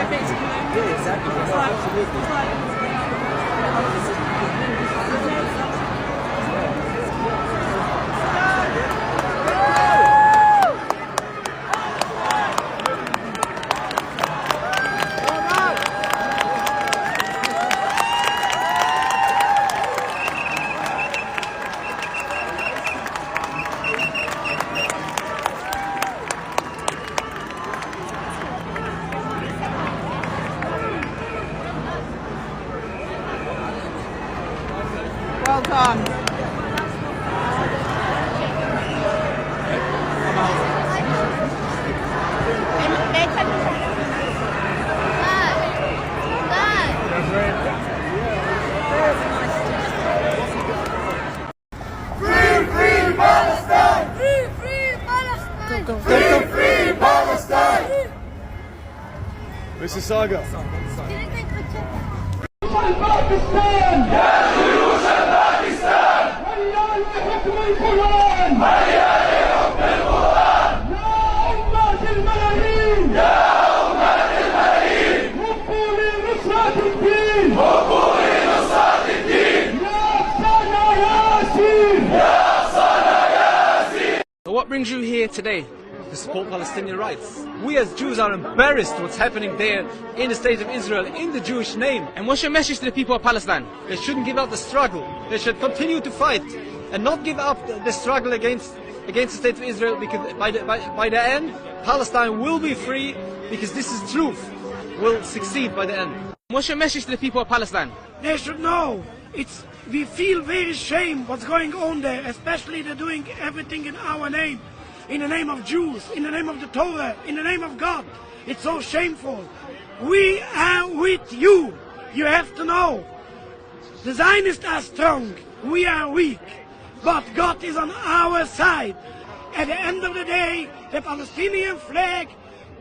basically. Yeah, exactly. Well done. Free, free Palestine! Free, free Palestine! Free, free Palestine! Mississauga. Pakistan! يا جيوش باكستان! هيا لحكم القرآن! هيا لحكم القرآن! يا أمة الملايين! يا أمة الملايين! هبوا لنصرة الدين! هبوا لنصرة الدين! يا أقصانا ياسين! يا أقصانا ياسين! So what brings you here today? To support Palestinian rights. We as Jews are embarrassed what's happening there in the state of Israel in the Jewish name. And what's your message to the people of Palestine? They shouldn't give up the struggle. They should continue to fight and not give up the struggle against the state of Israel, because by the end Palestine will be free, because this is truth, will succeed by the end. What's your message to the people of Palestine? They should know we feel very shame what's going on there, especially they're doing everything in our name. In the name of Jews, in the name of the Torah, in the name of God. It's so shameful. We are with you. You have to know. The Zionists are strong. We are weak. But God is on our side. At the end of the day, the Palestinian flag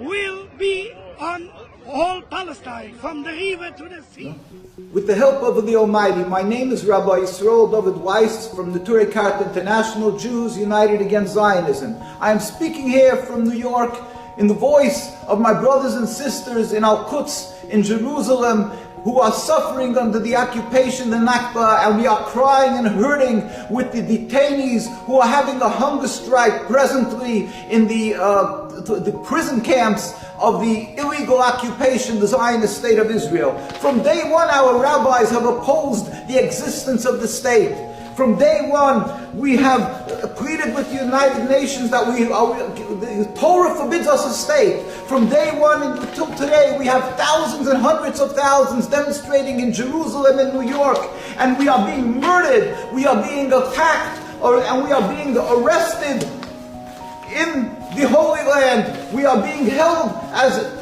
will be on all Palestine, from the river to the sea. With the help of the Almighty, my name is Rabbi Yisrael David Weiss from the Turei Karta International Jews United Against Zionism. I am speaking here from New York in the voice of my brothers and sisters in Al-Quds, in Jerusalem, who are suffering under the occupation, the Nakba, and we are crying and hurting with the detainees who are having a hunger strike presently in the prison camps of the illegal occupation, the Zionist state of Israel. From day one, our rabbis have opposed the existence of the state. From day one, we have pleaded with the United Nations that the Torah forbids us a state. From day one until today, we have thousands and hundreds of thousands demonstrating in Jerusalem and New York, and we are being murdered, we are being attacked, and we are being arrested in the Holy Land. We are being held as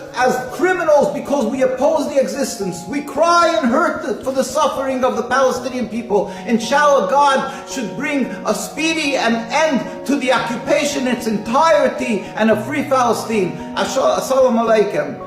criminals because we oppose the existence. We cry and hurt for the suffering of the Palestinian people. Inshallah, God should bring a speedy and end to the occupation in its entirety and a free Palestine. Assalamu alaikum.